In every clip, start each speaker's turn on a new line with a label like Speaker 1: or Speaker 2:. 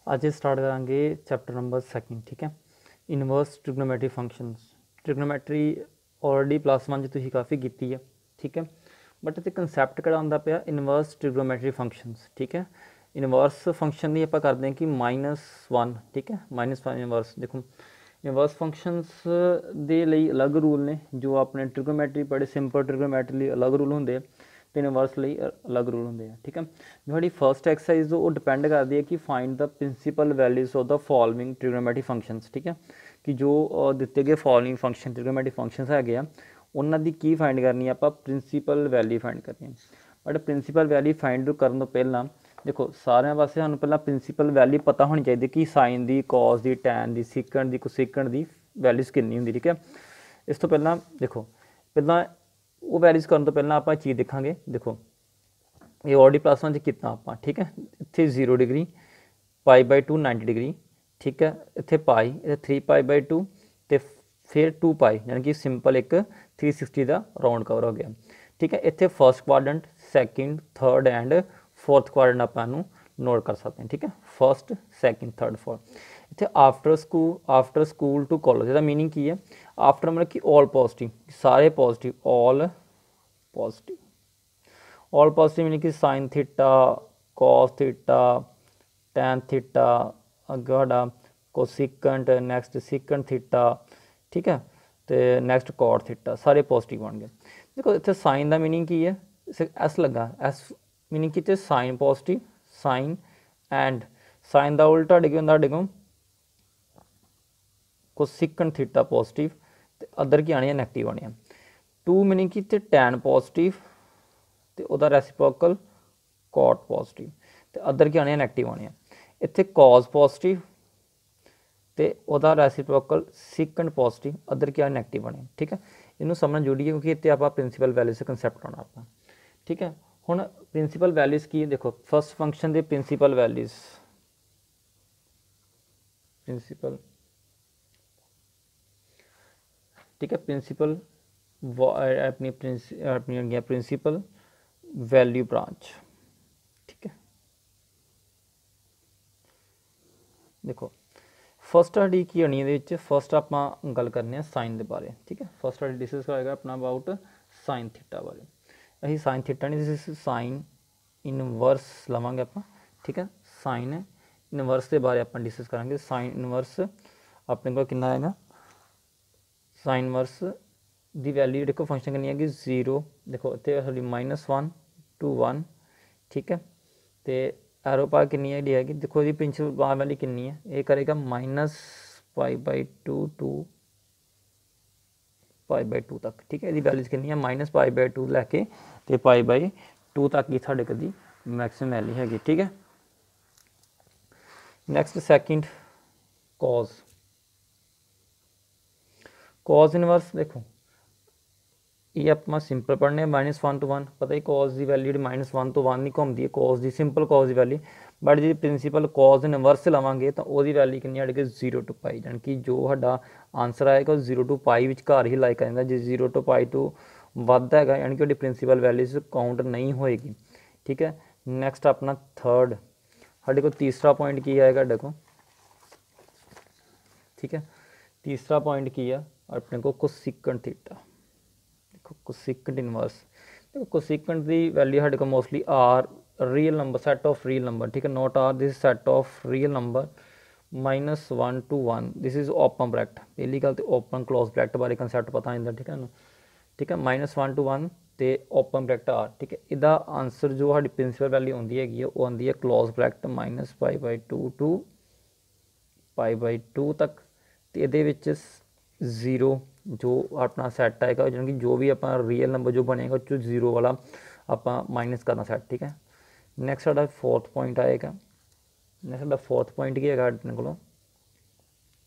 Speaker 1: ਅੱਜ ਸਟਾਰਟ ਕਰਾਂਗੇ chapter number 2 ਠੀਕ ਹੈ। Inverse trigonometry functions. Trigonometry already +1 'ਚ ਤੁਸੀਂ ਕਾਫੀ ਕੀਤੀ ਹੈ, ਠੀਕ ਹੈ। ਬਟ ਇੱਥੇ ਕਨਸੈਪਟ ਕਿਹੜਾ ਆਉਂਦਾ ਪਿਆ, ਇਨਵਰਸ ਟ੍ਰਿਗਨੋਮੈਟਰੀ ਫੰਕਸ਼ਨਸ, ਠੀਕ ਹੈ। ਇਨਵਰਸ ਫੰਕਸ਼ਨ ਦੀ ਆਪਾਂ ਕਰਦੇ ਹਾਂ ਕਿ -1, ਠੀਕ ਹੈ। -1 ਇਨਵਰਸ ਦੇਖੋ, ਇਨਵਰਸ ਫੰਕਸ਼ਨਸ ਦੇ ਲਈ ਅਲੱਗ ਰੂਲ ਨੇ, ਜੋ ਆਪਣੇ ਟ੍ਰਿਗਨੋਮੈਟਰੀ ਪੜ੍ਹੇ ਸਿੰਪਲ ਟ੍ਰਿਗਨੋਮੈਟਰੀ ਲਈ ਅਲੱਗ ਰੂਲ ਹੁੰਦੇ ਆ ਤੇ ਇਨਵਰਸ ਲਈ ਅਲੱਗ ਰੂਲ ਹੁੰਦੇ ਆ, ਠੀਕ ਹੈ। ਜੋ ਸਾਡੀ ਫਸਟ ਐਕਸਰਸਾਈਜ਼ ਉਹ ਡਿਪੈਂਡ ਕਰਦੀ ਹੈ ਕਿ find the principal values of the following trigonometry functions, ਠੀਕ ਹੈ। ਕਿ ਜੋ ਦਿੱਤੇ ਗਏ ਫੋਲੋਇੰਗ ਫੰਕਸ਼ਨ ਟ੍ਰਿਗਨੋਮੈਟਰੀ ਫੰਕਸ਼ਨਸ ਹੈਗੇ ਆ, ਉਹਨਾਂ ਦੀ ਕੀ ਫਾਈਂਡ ਕਰਨੀ ਆ ਆਪਾਂ, ਪ੍ਰਿੰਸੀਪਲ ਵੈਲਿਊ ਫਾਈਂਡ ਕਰਨੀ ਹੈ। ਬਟ ਪ੍ਰਿੰਸੀਪਲ ਵੈਲਿਊ ਫਾਈਂਡ ਕਰਨ ਤੋਂ ਪਹਿਲਾਂ ਦੇਖੋ, ਸਾਰਿਆਂ ਵਾਸਤੇ ਸਾਨੂੰ ਪਹਿਲਾਂ ਪ੍ਰਿੰਸੀਪਲ ਵੈਲਿਊ ਪਤਾ ਹੋਣੀ ਚਾਹੀਦੀ ਕਿ ਸਾਈਨ ਦੀ, ਕਾਸ ਦੀ, ਟੈਨ ਦੀ, ਸੀਕੈਂਟ ਦੀ, ਕੋਸੀਕੈਂਟ ਦੀ ਵੈਲਿਊਜ਼ ਕਿੰਨੀ ਹੁੰਦੀ, ਠੀਕ ਹੈ। ਇਸ ਤੋਂ ਪਹਿਲਾਂ ਦੇਖੋ, ਪਹਿਲਾਂ ਉਹ ਵੈਲਿਊਜ਼ ਕਰਨ ਤੋਂ ਪਹਿਲਾਂ ਆਪਾਂ ਚੀਜ਼ ਦੇਖਾਂਗੇ। ਦੇਖੋ, ਇਹ ਆਲਰੇਡੀ +1 'ਚ ਕੀਤਾ ਆਪਾਂ, ਠੀਕ ਹੈ। ਇੱਥੇ 0 ਡਿਗਰੀ, π/2 90 ਡਿਗਰੀ, ਠੀਕ ਹੈ। ਇੱਥੇ ਪਾਈ, ਇੱਥੇ 3π/2 ਅਤੇ ਫਿਰ 2π, ਯਾਨੀ ਕਿ ਸਿੰਪਲ ਇੱਕ 360 ਦਾ ਰਾਊਂਡ ਕਵਰ ਹੋ ਗਿਆ, ਠੀਕ ਹੈ। ਇੱਥੇ first quadrant, second, third and fourth quadrant ਆਪਾਂ ਨੂੰ ਨੋਟ ਕਰ ਸਕਦੇ ਹਾਂ, ਠੀਕ ਹੈ। First, second, third, fourth. ਇੱਥੇ ਆਫਟਰ ਸਕੂਲ ਟੂ ਕਾਲਜ, ਇਹਦਾ ਮੀਨਿੰਗ ਕੀ ਹੈ? ਆਫਟਰ ਮਤਲਬ ਕਿ ਆਲ ਪੋਜ਼ਿਟਿਵ, ਸਾਰੇ ਪੋਜ਼ਿਟਿਵ, ਆਲ ਪੋਜ਼ਿਟਿਵ। ऑल पॉजिटिव यानी कि sine theta, cos theta, tan theta, अगे साडा कोसिकेंट, नैक्सट सीकेंट थीटा, ठीक है। तो नैक्सट कॉट थीटा, सारे पॉजिटिव बन गए। देखो इतने साइन का मीनिंग की है, एस लगा, एस मीनिंग की sine positive, sine and sine का उल्टा साढ़े की होंगे, साढ़े को कोसिकेंट थीटा पॉजिटिव, अदर की आनी है नैगेटिव आनी है। 2 मीनिंग की टैन पॉजिटिव तो वह रेसिप्रोकल कॉट पॉजिटिव, तो अदर की आनी है नैगेटिव आनी है। इतने कॉज पॉजिटिव तो वह रेसिप्रोकल सीकेंट पॉजिटिव, अदर की आनी नैगेटिव आनी है, ठीक है। इनू समझना जरूरी है क्योंकि इतने आप प्रिंसीपल वैल्यूज से कंसैप्ट आना आप, ठीक है। हुण प्रिंसीपल वैल्यूज की देखो, फस्ट फंक्शन के प्रिंसीपल वैल्यूज, प्रिंसीपल, ठीक है। प्रिंसीपल अपनी प्रिंसीपल वैल्यू ब्रांच, ठीक है। देखो फस्ट साड़ी की आनी है, फस्ट आप गल करने साइन के बारे, ठीक है। फस्ट साड़ी डिस्कस करेगा अपना अबाउट साइन थीटा बारे। अभी साइन थीटा नहीं, साइन इनवर्स लवेंगे आप, ठीक है। साइन इनवर्स के बारे आप डिस्कस करेंगे। साइन इनवर्स अपने को कितना आएगा, साइन इनवर्स की वैल्यू देखो फंक्शन कितनी है, 0, देखो इतने -1 to 1, ठीक है। तो एरो पा कितनी है, देखो जी प्रिंसिपल बार वाली कितनी है, ये करेगा -π/2 टू π/2 तक, ठीक है। ये वैल्यूज कितनी है, -π/2 लैके तो π/2 तक ही साढ़े कदी मैक्सिमम वैल्यू हैगी, ठीक है। Next second cos, cos inverse देखो ये आप सिंपल पढ़ने -1 to 1, पता ही कॉज की वैल्यू -1 to 1 नहीं घूमती है, कॉज की सिंपल कॉज की वैल्यू। बट जी प्रिंसीपल कॉज इनवर्स लवेंगे तो वो वैल्यू कितनी आएगी, 0 to π, यानी कि जो साडा आंसर आएगा 0 to π विचकार ही लाइक आ, जो 0 to π तो वध है, यानी कि प्रिंसीपल वैल्यूज काउंट नहीं होएगी, ठीक है। नैक्सट अपना थर्ड, साढ़े को तीसरा पॉइंट की आएगा, देखो, ठीक है। तीसरा पॉइंट की है अपने को कोसिकेंट थीटा, कोसिकेंट इनवर्स। देखो कोसिकेंट की वैल्यू साढ़े को mostly R real number, set of real number, ठीक है। Not R, this set of real number, -1 to 1, this is open bracket. पहली गल तो ओपन क्लोज ब्रैकेट बारे कंसैप्ट पता नहीं, ठीक है, ठीक है। -1 to 1 तो ओपन ब्रैकेट आर, ठीक है। इसका आंसर जो साड़ी प्रिंसीपल वैल्यू आती है वो आती है क्लोज ब्रैकेट -π/2 टू π/2 तक। तो ये 0 जो अपना सैट आएगा, यानी कि जो भी अपना रियल नंबर जो बनेगा उसको 0 वाला आप माइनस करना सैट, ठीक है। नैक्सट साडा फोर्थ पॉइंट आएगा, नैक्सट साडा फोर्थ पॉइंट की है अपने को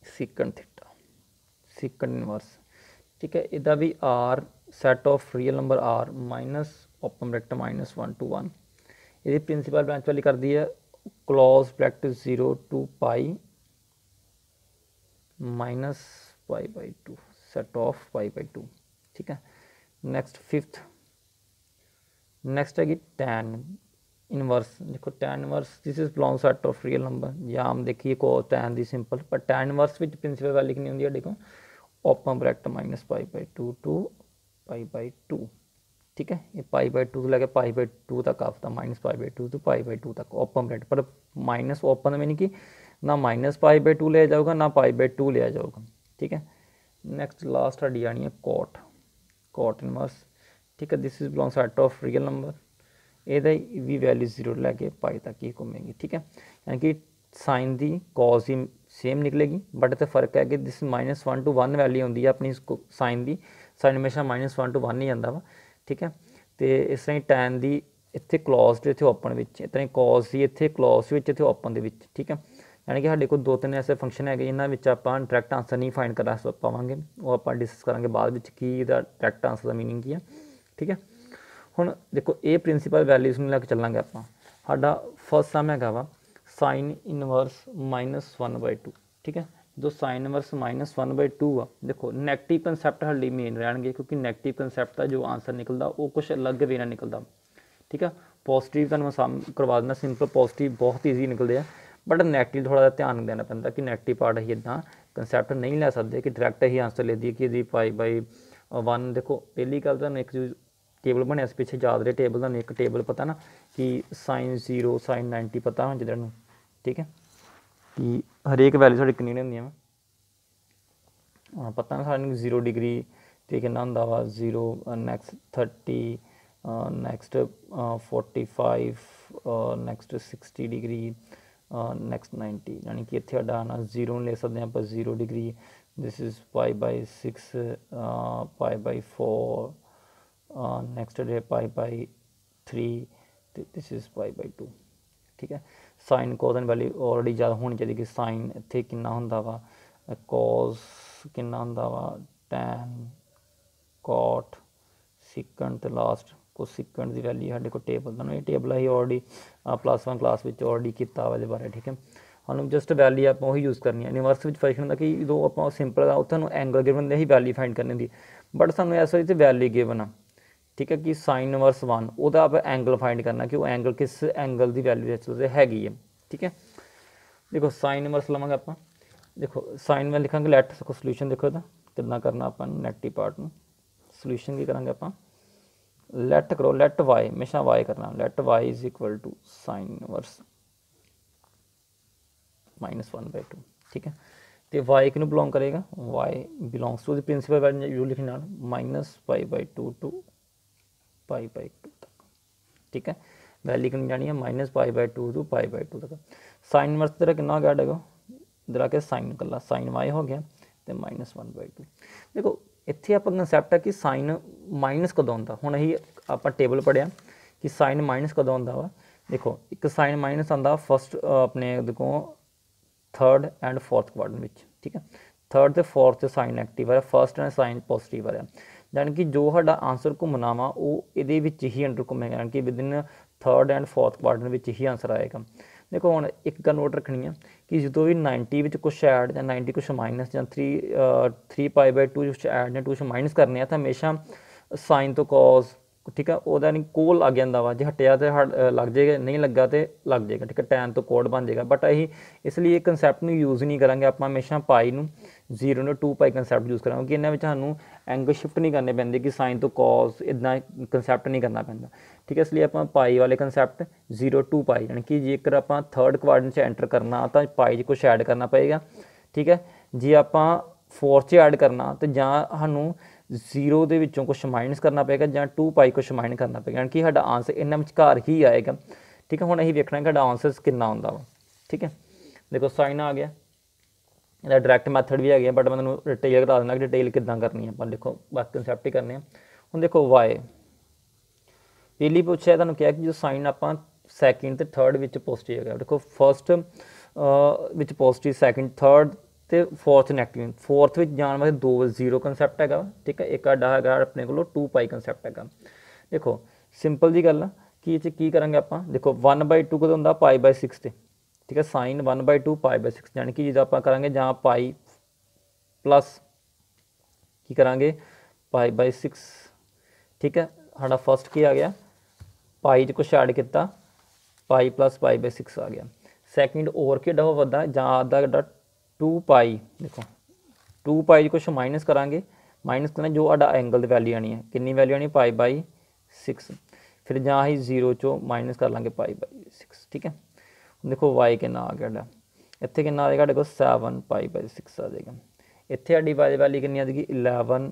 Speaker 1: सीकेंट थीटा, सीकेंट इनवर्स, ठीक है। इसका भी R set of real number R minus open bracket -1 to 1। ये प्रिंसीपल ब्रांच वाली कर दी है close bracket 0 to π -π/2, set of π/2, ठीक है। नैक्सट फिफ्थ, नैक्सट है टैन, इनवर्स देखो tan inverse this is belong set of real number या हम देखिए को tan दी सिंपल पर tan inverse which principal value कितनी होंदी है देखो ओपन ब्रैकेट -π/2 टू π/2 ठीक है ये π/2 तो लगे π/2 तक आता -π/2 तो π/2 तक ओपन ब्रैकेट पर माइनस ओपन में नहीं कि ना -π/2 लिया जाऊगा ना π/2 लिया जाऊगा ठीक है। नैक्सट लास्ट साड़ी आनी है कॉट इनवर्स ठीक है this is belong set of real number ਇਹਦਾ ਵੀ ਵੈਲਿਊ 0 ਲੈ ਕੇ ਪਾਈ ਤੱਕ ਹੀ ਘੁੰਮੇਗੀ ਠੀਕ ਹੈ ਯਾਨੀ ਕਿ sign the ਕੌਸ he same ਨਿਕਲੇਗੀ but ਇੱਥੇ ਫਰਕ ਹੈ ਕਿ ਦਿਸ -1 to 1 ਵੈਲਿਊ ਹੁੰਦੀ ਹੈ ਆਪਣੀ ਸਾਈਨ ਦੀ ਸਾਈਨ ਹਮੇਸ਼ਾ -1 to 1 ਹੀ ਜਾਂਦਾ ਵਾ ਠੀਕ ਹੈ ਤੇ ਇਸ ਤਰ੍ਹਾਂ ਹੀ ਟੈਨ ਦੀ ਇੱਥੇ ਕਲੋਜ਼ਡ ਇੱਥੇ ਓਪਨ ਵਿੱਚ ਇਸ ਤਰ੍ਹਾਂ ਹੀ ਕੌਸ ਦੀ ਇੱਥੇ ਕਲੋਜ਼ ਵਿੱਚ ਇੱਥੇ ਓਪਨ ਦੇ ਵਿੱਚ ਠੀਕ ਹੈ यानी कि साढ़े को 2-3 ऐसे फंक्शन है इन्होंने आप डायरैक्ट आंसर नहीं फाइंड करा पावे वो आप डिस्कस करेंगे बाद में कि डायरैक्ट आंसर का मीनिंग की है ठीक है। हुण देखो ये प्रिंसीपल वैल्यूज़ में लैके चलांगे आप साडा फर्स्ट सम है वा साइन इनवर्स -1/2 ठीक है जो साइन इनवर्स -1/2 आ देखो नैगेटिव कंसैप्ट हाली मेन रहणगे क्योंकि नैगेटिव कंसैप्ट का जो आंसर निकलता वो कुछ अलग वे ना निकलता ठीक है। पॉजिटिव तुहानूं सम करवा देना सिंपल पॉजिटिव बहुत ईजी निकलते हैं बट नैगेटिव थोड़ा ध्यान देना पैंदा कि नैगेटिव पार्ट असीं इदां कंसैप्ट नहीं लै सकते कि डायरैक्ट असीं आंसर ले दईए कि इहदी π/1 देखो पहली गल तुहानूं एक टेबल बनया पिछे याद रहे टेबल तुहानूं एक टेबल पता ना कि sin 0 sin 90 पता हो जिहड़ा ठीक है कि हरेक वैल्यू साडी कितनी होंदियां पता ना सानूं 0 डिग्री ते कितना हुंदा वा 0 next 30 next 45 next 60 degree next 90 यानी कि इत्थे साडा आना 0 ले सकते हैं आप 0 degree this is π/6 π/4 next day π/3 this is π/2 ठीक है। साइन कोस वैल्यू ऑलरेडी ज़्यादा होनी चाहिए कि साइन इत्थे कितना हुंदा वा कोस कितना हुंदा वा टैन कॉट सिकंड ते लास्ट को सिकंड की वैल्यू साढ़े को टेबल तुहानूं ये टेबल असीं ऑलरेडी +1 क्लास में ऑलरेडी किया वा इहदे बारे ठीक है हम जस्ट वैल्यू आप वही यूज़ करनी है यूनिवर्स में फर्क होंदा कि जो आप सिंपल तुहानूं एंगल गिवन ही वैल्यू फाइंड करनी होंदी बट सानूं इस वारी वैल्यू गिवन आ ठीक है कि साइन इनवर्स 1 वह आप एंगल फाइंड करना कि वो एंगल किस एंगल की वैल्यू चलते हैगी है ठीक है। देखो साइन इनवर्स लवांगे आप देखो साइन में लिखांगे लैट को सोल्यूशन देखो कितना करना आप नैगेटिव पार्ट में सोल्यूशन की करांगे आप लैट करो लैट वाई हमेशा वाई करना let y is equal to sine inverse -1/2 ठीक है तो वाई किनू बिलोंग करेगा y belongs to the principal value लिखना -π/2 टू π/2 तक ठीक है वैल्यू कितनी जानी है -π/2 टू π/2 तक साइन इनवर्स तेरा कितना हो गया देखो इधर आके साइन कला साइन वाई हो गया तो -1/2 देखो इत्थे आप कंसैप्ट है कि साइन माइनस कदों आंदा हुण असीं आपां टेबल पढ़िया कि साइन माइनस कदों आंदा वा देखो एक साइन माइनस आंदा फर्स्ट अपने देखो थर्ड एंड फोर्थ क्वाड्रेंट विच ठीक है थर्ड तो फोर्थ साइन नैगेटिव है फर्स्ट एंड साइन पॉजिटिव है यानी कि जो साडा आंसर घूमना वा वो इहदे विच ही अंडर घूमेगा यानी कि with in third and fourth quadrant which he answer आएगा। देखो हुण एक गल नोट रखनी है कि जो भी 90 विच कुछ ऐड या 90 कुछ माइनस या 3 π/2 कुछ ऐड या कुछ माइनस करने हैं तो हमेशा साइन तो कॉस ठीक है वह नहीं कोल लग जाता वा जो हटिया तो लग जाएगा नहीं लगा तो लग जाएगा ठीक है टैन तो कोड बन जाएगा बट अं इसलिए कंसैप्ट में यूज़ नहीं करेंगे आप हमेशा पाई 0 टू 2 कंसैप्ट यूज़ करेंगे कि इन्होंने सानू एंगल शिफ्ट नहीं करने पैंदे कि साइन तो कॉस इदा कंसैप्ट नहीं करना पैंदा ठीक है इसलिए आप पाई वाले कंसैप्ट 0 टू पाई यानी कि जेकर आप थर्ड क्वाड्रेंट एंटर करना तो पाई कुछ ऐड करना पएगा ठीक है जे आप फोर्थ ऐड करना तो जां सानू 0 ਦੇ ਵਿੱਚੋਂ कुछ माइनस करना पेगा ਜਾਂ 2 पाई कुछ माइनस करना पेगा यानी कि साडा आंसर इन्हां विचकार ही आएगा ठीक है। हुण असीं वेखना कि साडा आंसर कितना आउंदा वा ठीक है देखो साइन आ गया ਇਹਦਾ डायरैक्ट मैथड भी है बट मैं तुहानूं डिटेल बता देना कि डिटेल किदां करनी है आप देखो बाकी कंसैप्ट ही करने हुण देखो वाई पहली पूछा तुहानूं क्या कि जो साइन आप सैकेंड ते थर्ड विच पॉजिटिव है देखो फर्स्ट विच पॉजिटिव सैकेंड थर्ड तो फोर्थ नैगेटिव फोर्थ में जाने वाले 2 0 कंसैप्ट है ठीक है एक आडा है अपने को 2 पाई कंसैप्ट है देखो सिंपल जी गल कि ये की करांगे आप देखो 1/2 कदों होंदा π/6 ते ठीक है साइन 1/2 π/6 यानी कि जो आप करांगे जहाँ पाई प्लस की करांगे π/6 ठीक है साडा फर्स्ट की आ गया पाई च कुछ ऐड किया पाई प्लस पाई बाई 6 आ गया। सैकेंड ओवर कि वो वड्डा जां आधा वड्डा 2 पाई, देखो 2 पाई कुछ माइनस करांगे, माइनस करना जो आडा एंगल की वैल्यू आनी है, कितनी वैल्यू आनी पाई बाई 6, फिर जां असीं 0 चो माइनस कर लांगे पाई बाई 6, ठीक है। देखो वाई कितना आ गया साडा, इत्थे कितना आ जाएगा देखो 7 पाई बाई 6 आ जाएगा। इत्थे साडी वाई की वैल्यू कितनी आ जाएगी 11,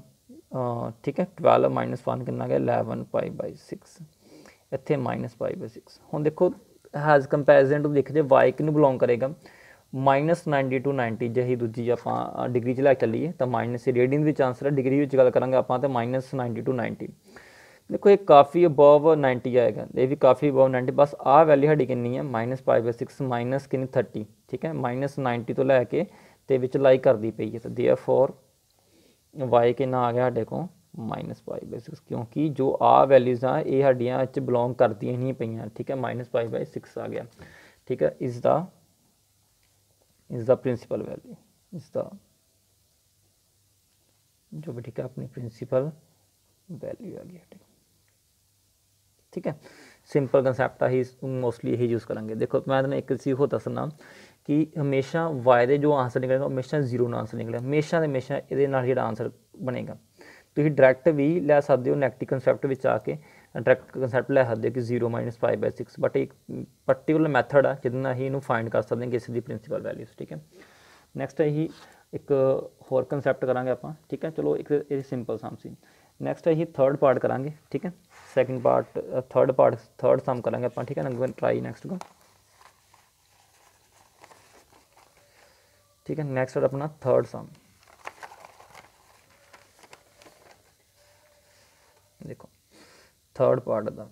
Speaker 1: ठीक है 12 माइनस 1 कितना आ गया 11 पाई बाई 6, इत्थे माइनस पाई बाई 6। हुण देखो हैज़ कंपैरिजन टू देखते वाई किनू बिलोंग करेगा -90 टू 90, जे असीं दूजी आपां डिग्री च लै चलीए तो माइनस रेडियन विच आंसर है, डिग्री विच गल करांगे आपां तो -90 टू 90। देखो ये काफ़ी अबव 90 आएगा, ये भी काफ़ी अबव 90, बस आ वैल्यू साडी कितनी है माइनस पाई बाई 6 माइनस कितनी 30, ठीक है माइनस 90 तो लैके ते विच लाई करदी पई है, तो देयरफॉर वाई कितना आ गया साडे को माइनस पाई बाई 6, क्योंकि जो आ वैल्यूज़ आ ये साडियां च बिलोंग करदियां नहीं पईयां, ठीक है माइनस पाई बाई 6 आ गया, ठीक है। Is the principal value, is the जो भी, ठीक है अपनी प्रिंसिपल वैल्यू आ गई, ठीक है। सिंपल कंसैप्ट ही मोस्टली यही यूज़ करेंगे। देखो मैं तुम्हें एक चीज़ हो दसना कि हमेशा वाई दे जो आंसर निकलेगा हमेशा 0 ना आंसर निकलेगा, हमेशा तो हमेशा ये आंसर बनेगा। तुम डायरैक्ट भी लै सकते हो नैगेटिव कंसैप्ट में आके, डायरैक्ट कंसैप्ट लै सकते हो कि 0 माइनस पाई बाई 6, बट एक पर्टिकुलर मैथड है जिद अं इनू फाइंड कर सकते हैं किसी की प्रिंसिपल वैल्यूज़, ठीक है। नैक्सट अं एक होर कंसैप्ट करांगे आपां, ठीक है। चलो एक सिंपल सम सी। नैक्सट अं थर्ड पार्ट करांगे, ठीक है। सैकेंड पार्ट थर्ड सम करांगे आपां, ठीक है ना। ट्राई नैक्सट को, ठीक है। नैक्सट अपना थर्ड सम, देखो थर्ड पार्ट का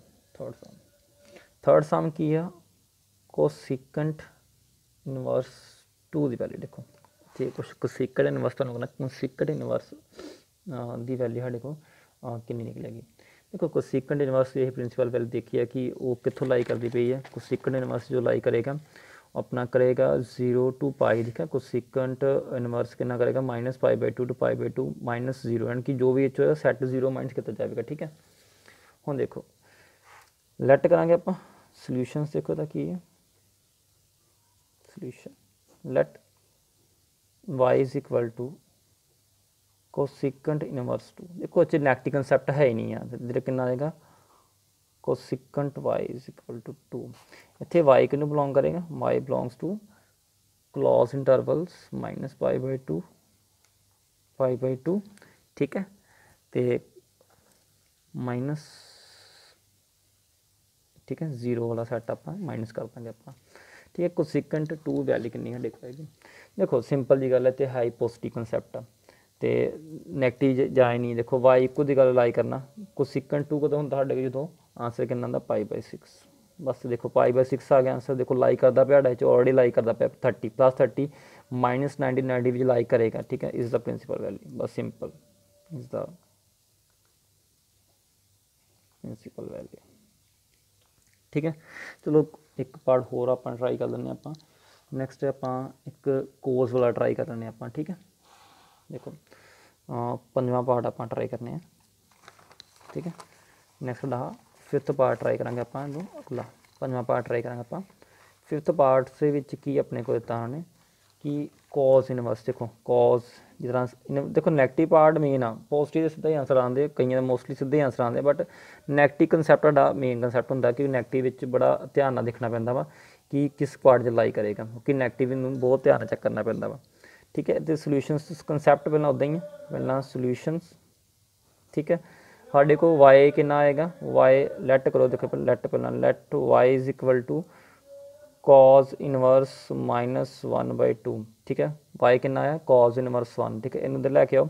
Speaker 1: थर्ड सम की है कोसिकेंट इनवर्स 2 की वैल्यू, देखो तो कुछ कोसिकेंट इनवर्स तो कोसिकेंट इनवर्स की वैल्यू साढ़े को कितनी निकलेगी। देखो कोसिकेंट इनवर्स यही प्रिंसिपल वैल्यू देखी है कि वो कितों लाई करती पई है। कोसिकेंट इनवर्स जो लाई करेगा अपना करेगा 0 टू पाई, ठीक है। कोसिकेंट इनवर्स कितना करेगा minus pi by 2 to pi by 2 minus 0, यानी कि जो भी इच होगा सैट 0 माइनस किया जाएगा, ठीक है। हुण देखो लैट करांगे आपां सॉल्यूशंस, देखो तो की है solution let y is equal to cosecant inverse 2। देखो अच्छे नैगेटिव कंसैप्ट है ही नहीं है, इधर कितना आएगा cosecant y is equal to 2। इत्थे y किनू बिलोंग करेगा, y belongs to close intervals minus pi by 2 ठीक है। तो माइनस, ठीक है 0 वाला सैट आप माइनस कर देंगे आप, ठीक है। कोसिकेंट 2 वैल्यू कितनी है देखो है। देखो सिंपल जी गल है, तो है पॉजिटिव कंसैप्ट है तो नैगेटिव जाए नहीं। देखो वाई इक्को की गल लाई करना, कोसिकेंट 2 कदों होंदा साडे जो आंसर कितना आंदा पाई बाई 6, बस देखो पाई बाई 6 आ गया आंसर। देखो लाई करता पाया साढ़े ऑलरेडी लाई करता पाया 30 प्लस 30 माइनस 90 90 लाई करेगा, ठीक है। इज़ द प्रिंसिपल वैल्यू, बस simple is the principal value, ठीक है। चलो एक पार्ट होर आप ट्राई कर लें आप। नैक्सट आप एक कोर्स वाला ट्राई कर लें आप, ठीक है। देखो पंजवां पार्ट आप ट्राई करने, ठीक है। नैक्सट दा फिफ्थ पार्ट ट्राई करेंगे आप, अगला पंजवां पार्ट ट्राई करेंगे आप। फिफ्थ पार्ट से विच की अपने को दिता उन्होंने कि कॉज इनवर्स, देखो कॉज जिस तरह देखो नैगेटिव पार्ट मेन आ, पॉजिटिव सीधा ही आंसर आते, कई मोस्टली सीधे ही आंसर आते, बट नैगेटिव कंसैप्ट साडा मेन कंसैप्ट होंदा कि नैगेटिव विच बड़ा ध्यान नाल देखना पैंदा वा कि किस पार्ट च लाई करेगा, क्योंकि नैगेटिव नूं बहुत ध्यान चैक करना पैंदा वा, ठीक है। तो सॉल्यूशंस कंसैप्ट पहला उदा ही है, पहला सॉल्यूशंस, ठीक है। साढ़े को वाई कितना आएगा, वाई लैट करो, देखो लैट पहला let y is equal to cos inverse minus 1/2, ठीक है। वाई कितना आया कॉज इनवर्स 1, ठीक है। इन्हू लैके आओ,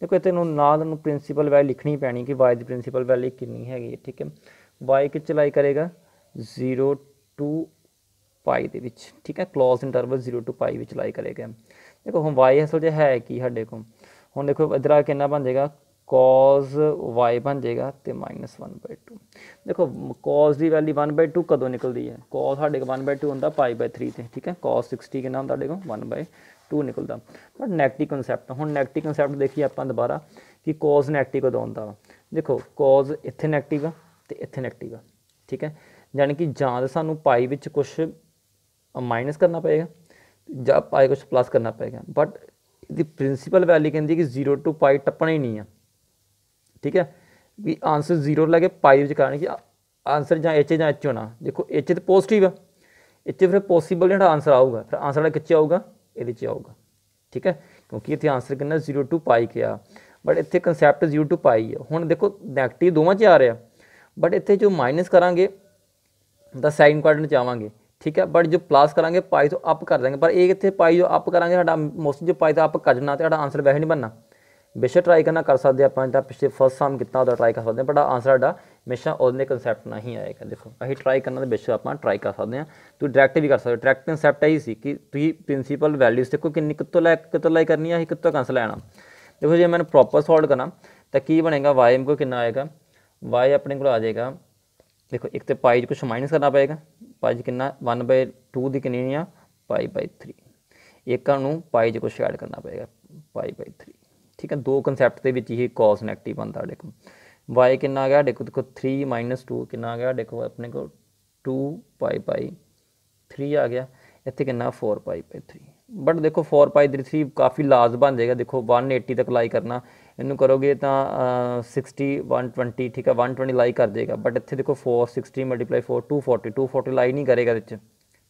Speaker 1: देखो इतने नाल प्रिंसीपल वैल्यू लिखनी पैनी कि वाई की प्रिंसीपल वैल्यू कितनी हैगी, ठीक है। वाई कि लाई करेगा 0 टू पाई दे विच, ठीक है। क्लोज इंटरवल 0 टू पाई विच लाई करेगा। देखो हम वाई असल च है कि साढ़े को हम देखो इधर आ कितना बन जाएगा कॉज वाई बन जाएगा तो माइनस 1/2। देखो कॉज की वैल्यू 1/2 कदों निकलती है, कॉज साढ़े 1/2 होंगे पाई बाई 3 से, ठीक है। कॉज 60 कितना होंगे साढ़े को 1/2 निकलता, बट नैगेटिव कंसैप्ट हम नैगेटिव कंसैप्ट देखिए आप दोबारा कि कॉज नैगेटिव कदों आता वा। देखो कॉज इत्थे नैगेटिव आ तो इत्थे नैगेटिव आ, ठीक है। यानी कि जां तो सानू पाई विच कुछ माइनस करना पएगा जां पाई कुछ प्लस करना पएगा, बट दी प्रिंसीपल वैल्यू कहती है कि 0 to पाई टप्पना ही नहीं है। ठीक है, भी आंसर 0 लैके पाई विच कराने कि आंसर जां एच जां एच होना। देखो एच तो पॉजिटिव है, एच फिर पॉसीबल जो आंसर आऊगा, फिर आंसर कितने आऊगा, ये आऊगा। ठीक है, क्योंकि इतने आंसर कितना 0 to पाई क्या, बट इतने कंसैप्ट 0 to पाई है। हुण देखो नैगेटिव दोवां च आ रहा, बट इतने जो माइनस करांगे तो सैकेंड क्वाड्रेंट च आवांगे। ठीक है, बट जो प्लस करांगे पाई तो अप कर देंगे, पर एक इतने पाई जो अप करांगे साडा मोस्टली जो पाई तो अप करना तो साडा आंसर वैसे नहीं बनना। बेशक ट्राई करना कर सकते आप, पिछले फर्स्ट सम कितना उदा ट्राई कर सकते हैं, बट आंसर साडा हमेशा उन्हें कंसैप्ट ना ही आएगा। देखो असीं ट्राई करना तो बेशक आप ट्राई कर सकते हैं, तुम डायरैक्ट भी कर सकते हो। डायरैक्ट कंसैप्ट यही सी कि तुसीं प्रिंसीपल वैल्यूज़ देखो कितनी कितों लाई करनी है, कितों आंसर लैना। देखो जो मैंने प्रॉपर सॉल्व करना तो की बनेगा, वाई को कितना आएगा, वाई अपने को आ जाएगा। देखो एक तो पाई कुछ माइनस करना पएगा, पाई कितना 1/2 की कितनी आ पाई/3, एक पाई कुछ ऐड करना पएगा पाई/3। ठीक है, दो कंसैप्ट के विच ही कॉस नैगेटिव बनता। देखो वाई कितना आ गया, देखो 3 - 2 कितना आ गया, देखो अपने को 2 पाई/3 आ गया। इतने कितना 4 पाई/3, बट देखो 4 पाई/3 काफ़ी लार्ज बन जाएगा। देखो 180 तक लाई करना, इनू करोगे तो 60 120, ठीक है 120 लाई कर जाएगा, बट इतने देखो 460 × 4 240 लाई नहीं करेगा इस।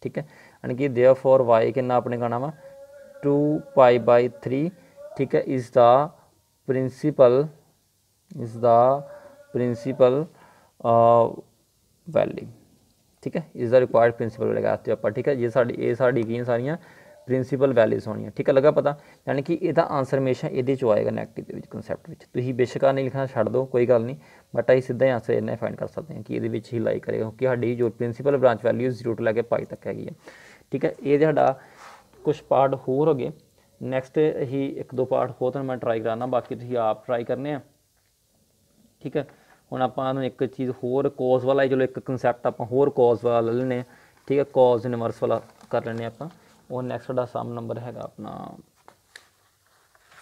Speaker 1: ठीक है, यानी कि देयरफॉर वाई कितना अपने गाना वा 2 पाई/3। ठीक है, इज़ द प्रिंसीपल वैल्यू। ठीक है, is the required principal value कहते आप। ठीक है, ये साड़ी की सारियां प्रिंसीपल वैल्यूज़ होनी। ठीक है, लगा पता, यानी कि यदा आंसर हमेशा ये आएगा नैगेटिव कंसैप्ट में। तुम बेशक नहीं लिखना छड़ दो कोई गल नहीं, बट अं सीधा आंसर इन्ना फाइंड कर सकते हैं कि ये ही लाई करेगा, क्योंकि साड़ी जो प्रिंसीपल ब्रांच वैल्यू 0 to लैके पाई तक हैगी है। ठीक है, ये साडा कुछ पार्ट होर हो गए, नैक्सट ही 1-2 पार्ट हो तो मैं ट्राई कराना, बाकी तुम आप ट्राई करने हैं। ठीक है, हुण आपां एक चीज़ होर कॉज वाला, चलो एक कंसैप्ट आपां होर कॉज वाला ले लें। ठीक है, कॉज इनवर्स वाला कर लें आपां। और नैक्सट साडा सम नंबर हैगा अपना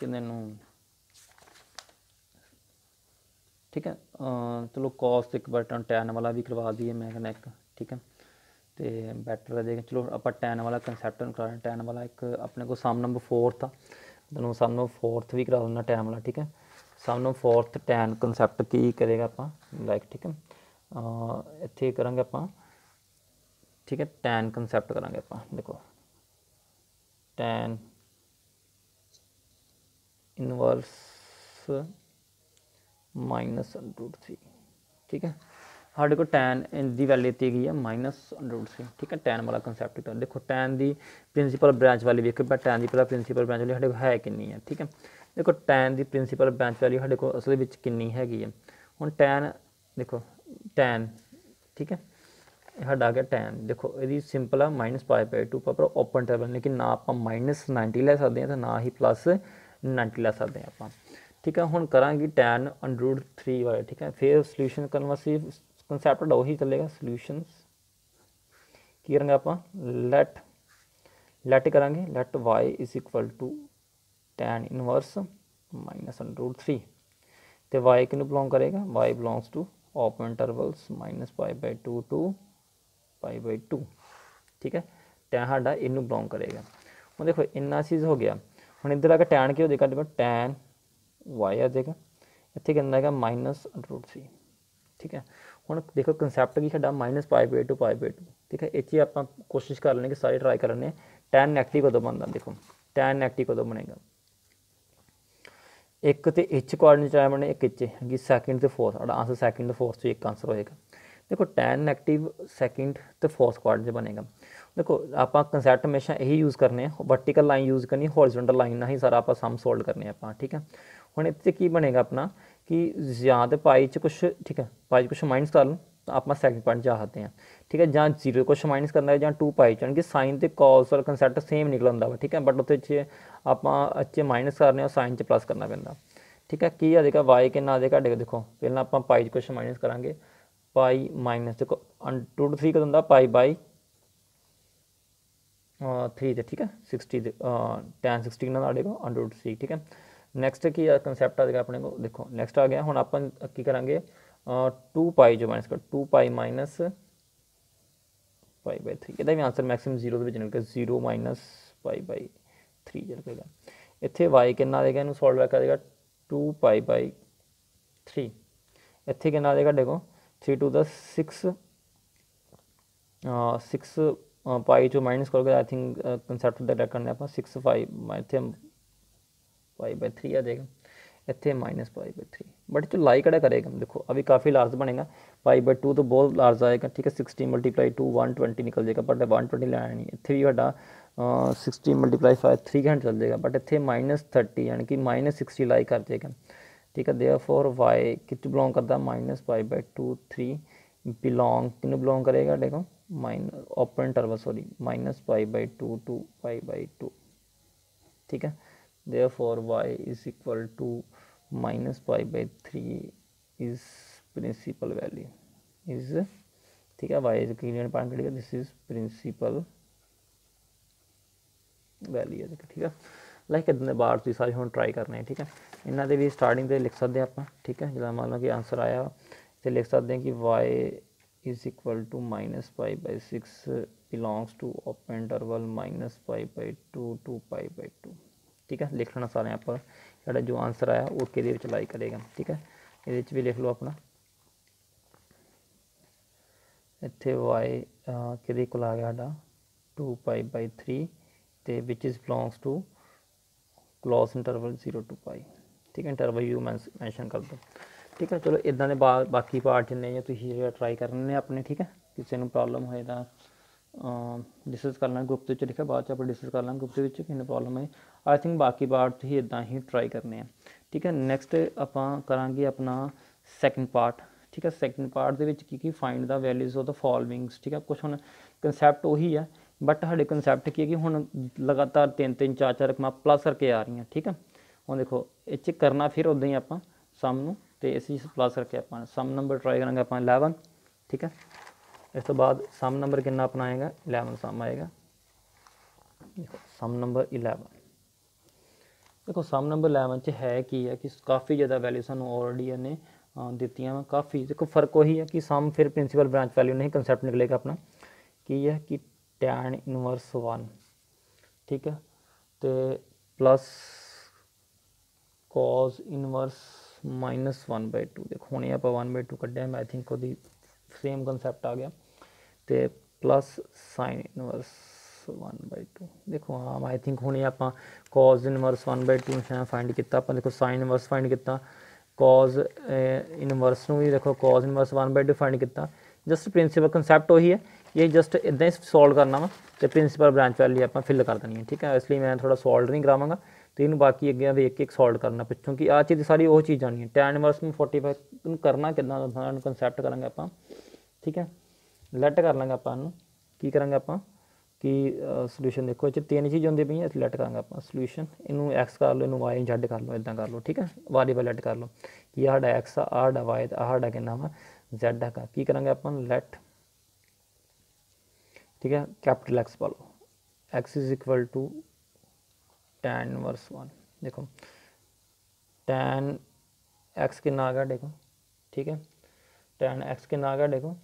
Speaker 1: कितने नूं। ठीक है, चलो कॉस एक बार टैन वाला भी करवा दिए मैं कहना एक। ठीक है, तो बैटर रहेगा। चलो आप टैन वाला कंसैप्ट करा, टैन वाला एक अपने को सम नंबर 4 था, तो सम नंबर 4 भी करा देना टैन वाला। ठीक है, सम नंबर 4 टैन कंसैप्ट की करेगा आप लाइक। ठीक है, इत्थे करांगे आप। ठीक है, टैन कंसैप्ट करांगे आप। देखो टैन इनवर्स -√3। ठीक है, साढ़े को टैन की वैल्यू दी गई है -√3। ठीक है, टैन वाला कंसैप्ट देखो, टैन की प्रिंसीपल ब्रांच वैल्यू देखो, टैन की पहला प्रिंसीपल ब्रांच वैल्यू साढ़े को है कितनी है। ठीक है, देखो टैन की प्रिंसीपल ब्रांच वैल्यू साढ़े को असल में कितनी हैगी है। हुण टैन देखो टैन, ठीक है साडा आ गया टैन। देखो ये सिंपल है -π/2 पर ओपन इंटरवल, लेकिन ना आप -90 लै सकते हैं तो ना ही +90 लै सकते हैं आप। ठीक है, हुण करांगे टैन √3 वाले। ठीक है, फिर सोल्यूशन करने वास्ते कंसैप्ट वही चलेगा, सोल्यूशनस की करेंगे आप लेट करांगे, लेट y = टैन इनवर्स -√3। तो y किनू बिलोंग करेगा, y belongs to open intervals -π/2 to π/2। ठीक है, टैन साडा इनू बिलोंग करेगा। हुण देखो इन्ना चीज़ हो गया। हुण इधर आके टैन की हो जाएगा, देखो टैन y आ जाएगा, इत्थे कितना है -√3। ठीक है, हुण देखो कंसैप्ट की साडा -π/2 π/2। ठीक है, इत्थे आपां कोशिश कर लेंगे सारे ट्राई कर लें। टैन नैगेटिव कदों बनता, देखो टैन नैगेटिव कदों बनेगा, एक तो एच कोआर्डिनेट चाहे बने, एक एच कि सैकेंड तो फोर्थ, साडा आंसर सैकेंड तो फोर्थ से एक आंसर होएगा। देखो टैन नैगेटिव सैकेंड तो फोर्थ कोआर्डिनेट बनेगा। देखो आप कंसैप्ट हमेशा यही यूज़ करने, वर्टिकल लाइन यूज़ करनी, हॉरिजॉन्टल लाइन ना ही सारा आप सम सोल्व करने आप। ठीक है, हुण इत्थे की बनेगा अपना कि या तो पाई च कुछ, ठीक है पाई कुछ माइनस कर लूँ तो आप सैकेंड पॉइंट जा सकते हैं। ठीक है, जहाँ 0 कुछ माइनस करना है, जहाँ 2 पाई यानी कि साइन तो कॉस वाला कंसैप्ट सेम निकल आता वा। ठीक है, बट उत्थे आप माइनस करने और साइन च प्लस करना पैंदा। ठीक है, की आ जाएगा वाई कितना आ जाएगा, देखो पहले आप पाई कुछ माइनस करांगे, पाई माइनस देखो √3 कदों होंदा π/3 थे। ठीक है, 60 टैन 60 कितना आ जाएगा √3। ठीक है, नैक्सट की कंसैप्ट आ जाएगा अपने को, देखो नैक्सट आ गया। हुण आप की करांगे 2 पाई जो माइनस कर 2 पाई - -π/3 ਇਹਦਾ ਵੀ ਆਂਸਰ ਮੈਕਸਿਮਮ 0 ਦੇ ਵਿੱਚ ਨਿਕਲ ਗਿਆ 0 - π/3 ਨਿਕਲੇਗਾ। ਇੱਥੇ y ਕਿੰਨਾ ਦੇਗਾ, ਇਹਨੂੰ ਸੋਲਵ ਕਰ ਦੇਗਾ 2π/3। ਇੱਥੇ ਕਿੰਨਾ ਦੇਗਾ ਦੇਖੋ 3 to the 6 ਪਾਈ ਚੋਂ ਮਾਈਨਸ ਕਰੋਗੇ ਆਈ ਥਿੰਕ ਕੰਸੈਪਟ ਦਾ ਟੈਕ ਕਰਨਾ ਆਪਾਂ 6 5 ਇੱਥੇ π/3 ਆ ਜਾਏਗਾ, ਇੱਥੇ -π/3 बट जो लाई कड़ा करेगा देखो अभी काफ़ी लार्ज बनेगा π/2 तो बहुत लार्ज आएगा ठीक है 60 × 2 120 निकल जाएगा बट 120 लेना नहीं इतने भी वाला 60 × 5 300 चल जाएगा बट इतने -30 यानी कि -60 लाई कर जाएगा ठीक है। देयरफॉर y कित बिलोंग करता -π/2 3 बिलोंग किन्नू बिलोंग करेगा देखो ओपन इंटरवल सॉरी -π/2 to π/2 ठीक है। Therefore y is equal to -π/3 is principal value is ठीक है। y is equivalent पॉइंट करेगा दिस इज प्रिंसिपल वैल्यू है ठीक है। लाइक इतने बार ਤੁਸੀਂ ਸਾਰੇ ਹੁਣ ਟਰਾਈ ਕਰਨੇ ਠੀਕ ਹੈ। ਇਹਨਾਂ ਦੇ ਵੀ ਸਟਾਰਟਿੰਗ ਤੇ ਲਿਖ ਸਕਦੇ ਆਪਾਂ ਠੀਕ ਹੈ। ਜਦੋਂ ਮੰਨ ਲਓ ਕਿ ਆਨਸਰ ਆਇਆ ਤੇ ਲਿਖ ਸਕਦੇ ਹਾਂ ਕਿ y is equal to -π/6 belongs to open interval -π/2 to π/2 ठीक है। लिख लेना सारे आप साढ़ा जो आंसर आया वो कि लाई करेगा ठीक है। ये भी लिख लो अपना इतने y कि को आ गया साढ़ा 2π/3 तो which is belongs to close interval 0 to π ठीक है। इंटरवल यू मैंशन कर दो ठीक है। चलो इदा के बाकी पार्ट जिन्ने जो ट्राई करने अपने ठीक है। किसी को प्रॉब्लम होए तो डिस्कस कर लें ग्रुप के लिखा बाद आप डिस्कस कर लें ग्रुप के कि प्रॉब्लम है आई थिंक बाकी पार्ट ही इदा ही ट्राई करने हैं ठीक है। नैक्सट आप करांगे अपना सैकेंड पार्ट ठीक है। सैकेंड पार्ट की find the values of the followings ठीक है। कुछ हम कंसैप्ट उही है बट साढ़े कंसैप्ट की है कि हम लगातार 3 4 रकम प्लस करके आ रही हैं ठीक है। हम देखो ये करना फिर उदा ही आप सम नूं ते इस प्लस करके आप सम नंबर ट्राई करेंगे आप 11 ठीक है। इस तो बाद सम नंबर कितना अपना आएगा 11 सम आएगा देखो सम नंबर 11 देखो सम नंबर 11 च है कि काफ़ी ज़्यादा वैल्यू सानू ऑलरेडी इन्हें दित्तियां काफ़ी देखो फर्क वही है कि सम फिर प्रिंसीपल ब्रांच वैल्यू नहीं कंसैप्ट निकलेगा अपना की है कि tan इनवर्स 1 ठीक है तो प्लस cos इनवर्स -1/2 देखो हुणे आप 1/2 कढ़िया मैं आई थिंक वो सेम कंसैप्ट आ गया तो प्लस साइन इनवर्स 1/2 देखो हाँ आई थिंक हुणे आप cos इनवर्स 1/2 शायद फाइंड किया आप देखो साइन इनवर्स फाइंड किया cos इनवर्स भी देखो cos इनवर्स 1/2 फाइंड किया जस्ट प्रिंसीपल कंसैप्ट वही है ये जस्ट इदा ही सॉल्व करना वा तो प्रिंसीपल ब्रांच वैल्यू आप फिल कर देनी है ठीक है। इसलिए मैं थोड़ा सॉल्व नहीं करावांगा तो इन बाकी अगे वेख के सॉल्व करना पिछों कि आ चीज़ सारी वो चीज़ आनी है tan इनवर्स में 45 करना कि कंसैप्ट करेंगे आप ठीक है। लैट कर लेंगे आप की करेंगे आप कि सोल्यूशन देखो ये 3 चीज़ होंगी पई लैट करेंगे आप सोल्यूशन इनू एक्स कर लो इनू वाई जेड कर लो इदा कर लो ठीक है। वारी बार लैट कर लो कि साढ़ा एक्स आड़ा वाई साढ़ा कि वा जेड है की करेंगे आप लैट ठीक है। कैपिटल एक्स पा लो X is equal to tan inverse 1 देखो tan एक्स कितना आ गया देखो ठीक है। tan एक्स कितना आ गया देखो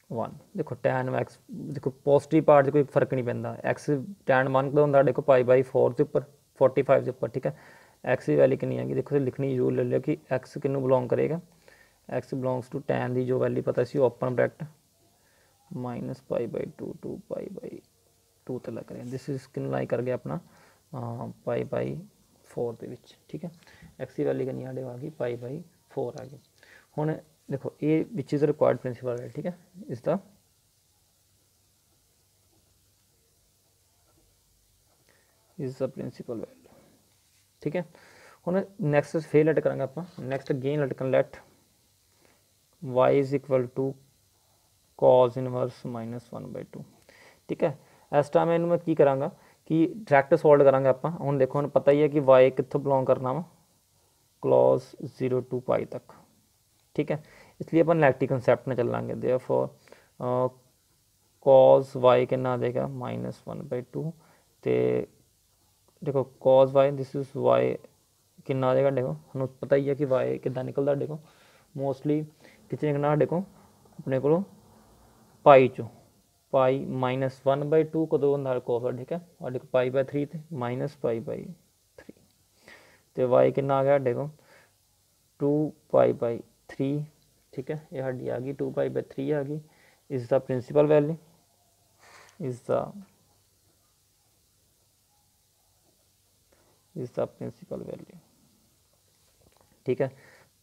Speaker 1: 1 देखो tan एक्स देखो पॉजिटिव पार्ट कोई फर्क नहीं पैंदा एक्स tan 1 का होंगे देखो π/4 के उपर 45 के उपर ठीक है। एक्स की वैल्यू कितनी आएगी देखो लिखनी जरूर ले लो कि एक्स किनू बिलोंग करेगा एक्स बिलोंग्स टू tan की जो वैल्यू पता सी ओपन ब्रैकेट -π/2 to π/2 तक लग रहा है दिस इज किन लाई कर गया अपना π/4 के ठीक है। एक्स की वैल्यू कितनी आड़े आ गई π/4 आ गई हुण देखो ये which is required principal value ठीक है इसका इज द प्रिंसीपल वैल्यू ठीक है। हुण नैक्सट फिर लैट करांगे आप नैक्सट अगेन लैट कर let y is equal to cos inverse -1/2 ठीक है। इस टाइम इनू मैं की करांगा कि डायरैक्ट सॉल्व करांगे आप हुण देखो हुण पता ही है कि y कित्थों बिलोंग करना वा क्लोज 0 to π तक ठीक है। इसलिए अपन नेगेटिव कंसैप्ट में चलांगे देयरफॉर cos y कितना आ जाएगा -1/2 तो देखो cos y this is y कितना आ जाएगा देखो हमें पता ही है कि y कितना निकलता देखो मोस्टली कितने निकलना देखो अपने को पाई चो पाई -1/2 कदों होंदा cos, ठीक है साढ़े को π/3 ते -π/3 तो y कितना आ गया साढ़े को 2π/3, ठीक है ये साड़ी आ गई 2π/3 आ गई। Is the principal value, is the principal value, ठीक है।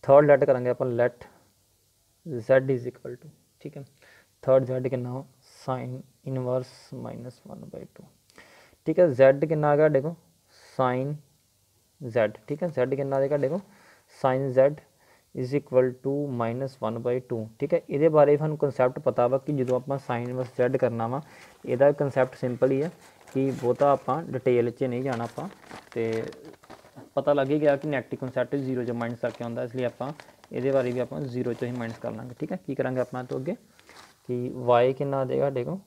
Speaker 1: थर्ड लेट करेंगे अपन, let z is equal to, ठीक है थर्ड z कितना हो साइन इनवर्स -1/2, ठीक है z कितना आ गया देखो साइन z, ठीक है z कितना देगा देखो sine z is equal to -1/2, ठीक है। ये बारे ਸਾਨੂੰ कंसैप्ट पता वा कि जो आप साइन इनवर्स z करना वा, ਇਹਦਾ कंसैप्ट सिंपल ही है कि ਬਹੁਤਾ ਆਪਾਂ डिटेल च नहीं जाना ਆਪਾਂ ਤੇ पता लग ही गया कि नैगेटिव कंसैप्ट 0 जो माइनस करके आता, इसलिए आप ये बारे भी आप 0 चो ही माइनस कर लेंगे, ठीक है। की करेंगे अपना तो अगे कि y कितना देगा देखो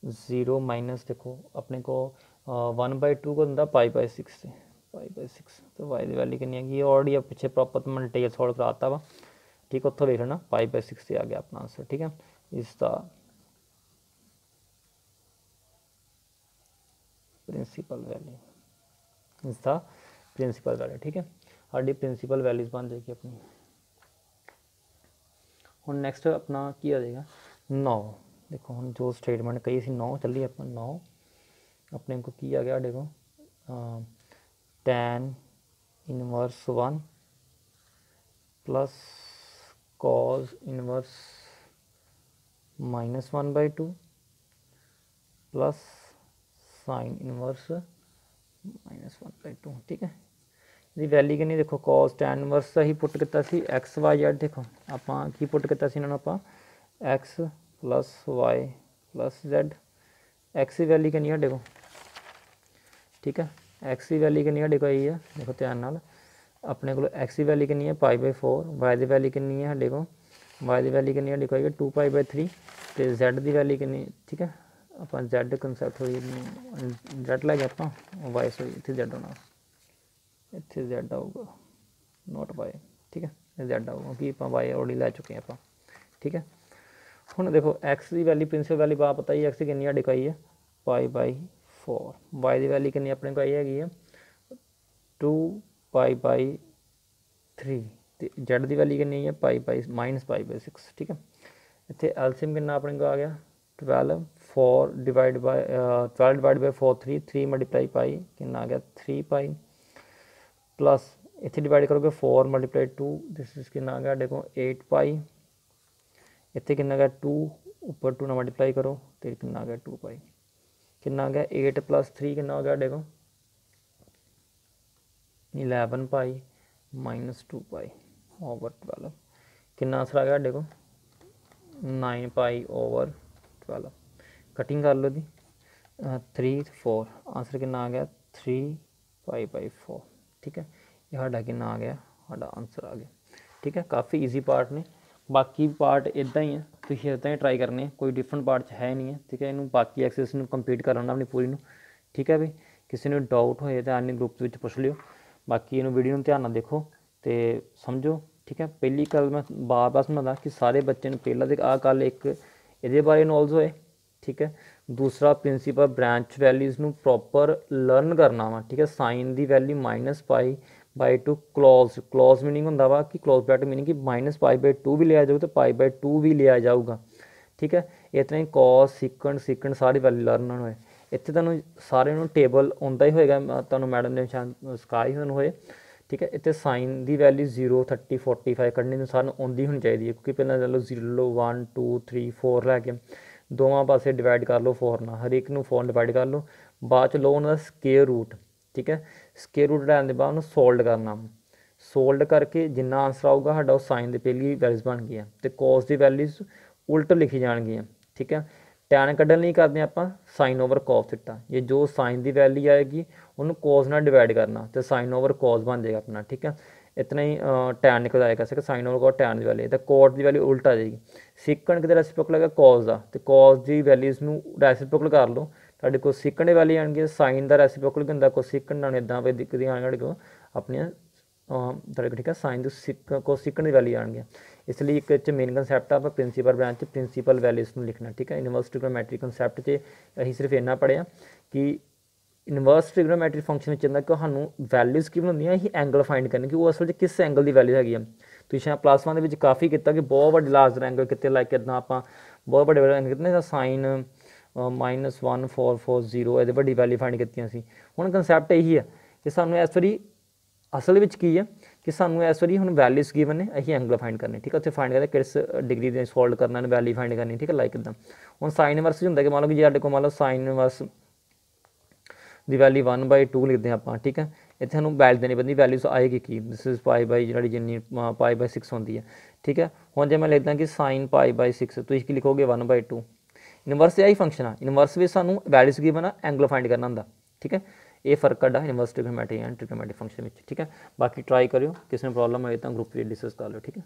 Speaker 1: 0 माइनस देखो अपने को 1/2 को होंगे π/6 से π/6, तो y की वैल्यू कितनी है ऑलरेडी पिछले प्रॉपर तो मैंने डिटेल सॉल्व कराता वा, ठीक है उत्थों देख लेना π/6 से आ गया अपना आंसर, ठीक है। इसका प्रिंसिपल वैल्यू, इसका प्रिंसिपल वैल्यू, ठीक है साड़ी प्रिंसिपल वैल्यूज बन जाएगी अपनी। हम नैक्सट अपना की आ जाएगा 9, देखो हम जो स्टेटमेंट कही सी 9 चलिए अपना 9 अपने को की आ गया देखो tan inverse 1 plus cos inverse -1/2 plus sign inverse -1/2, ठीक है। इसकी वैल्यू कितनी देखो cos tan इनवर्स का ही पुट किया एक्स वाई जेड, देखो आप की पुट किया इन्होंने आप x plus y plus z, x की वैल्यू कितनी है देखो, ठीक है एक्स की वैल्यू कितनी है आई है देखो ध्यान नाल अपने को एक्स की वैल्यू कितनी है π/4, वाई की वैल्यू कितनी है देखो वाई की वैल्यू कितनी है देखो 2π/3 तो जेड की वैल्यू कितनी, ठीक है आप जेड कंसैप्ट हो जेड लै गए आप वाई सॉरी इतने जेड होना इतने जेड आऊगा नॉट वाई, ठीक है जेड आऊगा कि आप वाई ऑलरेडी लै चुके हैं आप, ठीक है। हुण देखो एक्स की वैल्यू प्रिंसिपल वैल्यू आप पता ही एक्स की कितनी दिखाई है π/4, वाई की वैल्यू कितनी अपने को आई है 2π/3 तो जेड की वैल्यू कितनी है -π/6, ठीक है। इतने एलसीएम कितना अपने को आ गया 12 4 divide by 12 divide by 4 3 multiply pi कितना आ गया 3π प्लस इतने डिवाइड करोगे 4 मल्टीप्लाई 2 दिस इज कितना आ गया देखो 8π, इतने कितना गया 2 ऊपर 2 ना मल्टीप्लाई करो तो कितना आ गया 2π, कितना आ गया 8 + 3 कितना हो गया देखो 11π - 2π ओवर 12, कितना आंसर आ गया देखो 9π ओवर 12, कटिंग कर लो दी 3 4 आंसर कितना आ गया 3π/4, ठीक है ये साडा कितना आ गया साडा आंसर आ गया, ठीक है। काफ़ी ईजी पार्ट ने, बाकी पार्ट इदा ही है तुम इदा ही ट्राई करने, कोई डिफरेंट पार्ट है नहीं है, ठीक है इनू बाकी एक्सरसाइज कंप्लीट कर लेना अपनी पूरी नू, ठीक है भी किसी ने डाउट होए तो आने ग्रुप में पुछ लियो, बाकी इनू वीडियो ध्यान नाल देखो तो समझो, ठीक है। पहली गल मैं बार बार समझाता कि सारे बच्चे पहला तो आ गल एक ये बारे नॉलेज होए, ठीक है। दूसरा प्रिंसिपल ब्रांच वैल्यूज़ नू प्रॉपर लर्न करना वा, ठीक है। साइन की वैल्यू -π/2 क्लोज मीनिंग होंदा वा कि क्लोज ब्रैकेट मीनिंग कि -π/2 भी लिया जाऊगा तो π/2 भी लिया जाऊगा, ठीक है। इतना ही कॉस सीकंड सारी वैल्यू लर्न होए, इतने तुहानूं सारे टेबल आउंदा ही होएगा, तुहानूं मैडम ने सिखाया ही तुहानूं होए, ठीक है। इतने साइन की वैल्यू 0 30 45 कढ़नी तो सानूं आउंदी होनी चाहिए, क्योंकि पहले चलो 0 1 2 3 4 लैके दोवां पासे डिवाइड कर लो 4 ना, हर एक नूं 4 डिवाइड कर लो, बाद च लो उन्होंने स्केयर रूट, ठीक है। स्केयर रूट लैन के बाद उन्होंने सोल्ड करना, सोल्ड करके जिन्ना आंसर आऊगा साडा वो साइन की पहली वैल्यूज बन गई, तो कॉस की वैल्यूज उल्ट लिखी जाएगी, ठीक है। टैन कढ़न नहीं करते आप साइन ओवर कॉस थीटा, ये जो साइन की वैल्यू आएगी उन्होंने कॉस नाल डिवाइड करना तो साइन ओवर कॉस बन जाएगा अपना, ठीक है। इतना ही टैन निकल आएगा sir sine over cos tan की वैल्यू, तो कॉट की वैल्यू उल्ट आ जाएगी, सीकंड कितने रेसिप्रोकल है कॉस का, तो कॉस की वैल्यूज में रेसिप्रोकल कर लो तुहाडे कोल सीकंड की वैल्यू आएगी, साइन का रेसिप्रोकल भी होंदा को सीकंड नाल इदां पे दिक्कत आएगी तुहाडे कोल अपनी ਤੁਹਾਡੇ ਠੀਕ ਹੈ ਸਾइन ਦੀ ਕੋਸਿਕन ਦੀ ਵੈਲਿਊ ਆਣਗੀਆਂ। ਇਸ ਲਈ ਇੱਕ ਚ ਮੇਨ ਕੰਸੈਪਟ ਆ ਆਪਾਂ ਪ੍ਰਿੰਸੀਪਲ ਬ੍ਰਾਂਚ ਪ੍ਰਿੰਸੀਪਲ ਵੈਲਿਊਜ਼ ਨੂੰ ਲਿਖਣਾ। ਠੀਕ ਹੈ ਇਨਵਰਸ ਟ੍ਰਿਗਨੋਮੈਟਰੀ ਕੰਸੈਪਟ 'ਚ ਅਸੀਂ ਸਿਰਫ ਇੰਨਾ ਪੜ੍ਹਿਆ ਕਿ ਇਨਵਰਸ ਟ੍ਰਿਗਨੋਮੈਟਰੀ ਫੰਕਸ਼ਨ ਵਿੱਚ ਹੁੰਦਾ ਕਿ ਸਾਨੂੰ ਵੈਲਿਊਜ਼ ਕਿਵੇਂ ਹੁੰਦੀਆਂ ਅਸੀਂ ਐਂਗਲ ਫਾਈਂਡ ਕਰਨੇ ਕਿ ਉਹ ਅਸਲ 'ਚ ਕਿਸ ਐਂਗਲ ਦੀ ਵੈਲਿਊ ਹੈਗੀ ਆ। ਤੁਸੀਂ ਸ਼ਾਇਦ +1 ਦੇ ਵਿੱਚ ਕਾਫੀ ਕੀਤਾ ਕਿ ਬਹੁਤ ਵੱਡੇ ਲਾਰਜਰ ਐਂਗਲ ਕਿਤੇ ਲਾਈਕ ਕਿੱਦਾਂ ਆਪਾਂ ਬਹੁਤ ਵੱਡੇ ਐਂਗਲ ਕਿਤੇ ਨਾ ਸਾइन -1440 ਇਹਦੇ ਵੱਡੀ ਵੈਲਿਊ ਫਾਈਂਡ ਕੀਤੀਆਂ ਸੀ। ਹੁਣ ਕੰਸੈਪਟ ਇਹੀ ਹੈ ਕਿ ਸਾਨੂੰ ਇਸ ਵਾਰੀ ਅਸਲ ਵਿੱਚ ਕੀ ਹੈ ਕਿ ਸਾਨੂੰ ਇਸ ਵਾਰੀ ਹੁਣ ਵੈਲਿਊਜ਼ ਗਿਵਨ ਨੇ ਅਸੀਂ ਐਂਗਲ ਫਾਈਂਡ ਕਰਨੇ। ਠੀਕ ਹੈ ਉੱਥੇ ਫਾਈਂਡ ਕਰਨਾ ਕਿਸ ਡਿਗਰੀ ਦੇ ਸੋਲਵ ਕਰਨਾ ਨੇ ਵੈਲਿਊ ਫਾਈਂਡ ਕਰਨੀ। ਠੀਕ ਹੈ ਲਾਈਕ ਇੱਦਾਂ ਹੁਣ ਸਾइन ਇਨਵਰਸ ਹੁੰਦਾ ਕਿ ਮੰਨ ਲਓ ਕਿ ਜੇ ਸਾਡੇ ਕੋਲ ਮੰਨ ਲਓ ਸਾइन ਇਨਵਰਸ ਦੀ ਵੈਲਿਊ 1/2 ਲਿਖਦੇ ਹਾਂ ਆਪਾਂ। ਠੀਕ ਹੈ ਇੱਥੇ ਸਾਨੂੰ ਵੈਲਿਊ ਦੇਣੀ ਪੈਂਦੀ ਵੈਲਿਊਜ਼ ਆਏਗੀ ਕੀ ਦਿਸ ਇਜ਼ π/ ਜਿਹੜੀ ਜਿੰਨੀ π/6 ਹੁੰਦੀ ਹੈ। ਠੀਕ ਹੈ ਹੁਣ ਜੇ ਮੈਂ ਲਿਖਦਾ ਕਿ sin π/6 ਤੁਸੀਂ ਕੀ ਲਿਖੋਗੇ 1/2। ਇਨਵਰਸ ਇਹ ਹੀ ਫੰਕਸ਼ਨ ਆ ਇਨਵਰਸ ਵਿੱਚ ਸਾਨੂੰ ਵੈਲਿਊਜ਼ ਗਿਵਨ ਆ ਐਂਗਲ ਫਾਈਂਡ ਕਰਨਾ ਹੁੰਦਾ। ਠੀਕ ਹੈ ਇਹ ਫਰਕ ਕੱਢਾ inverse trigonometry and trigonometry function ਵਿੱਚ। ਠੀਕ ਹੈ ਬਾਕੀ ਟਰਾਈ ਕਰਿਓ ਕਿਸੇ ਨੂੰ ਪ੍ਰੋਬਲਮ ਹੋਏ ਤਾਂ ਗਰੁੱਪ ਵਿੱਚ ਡਿਸਕਸ ਕਰ ਲਿਓ। ਠੀਕ ਹੈ।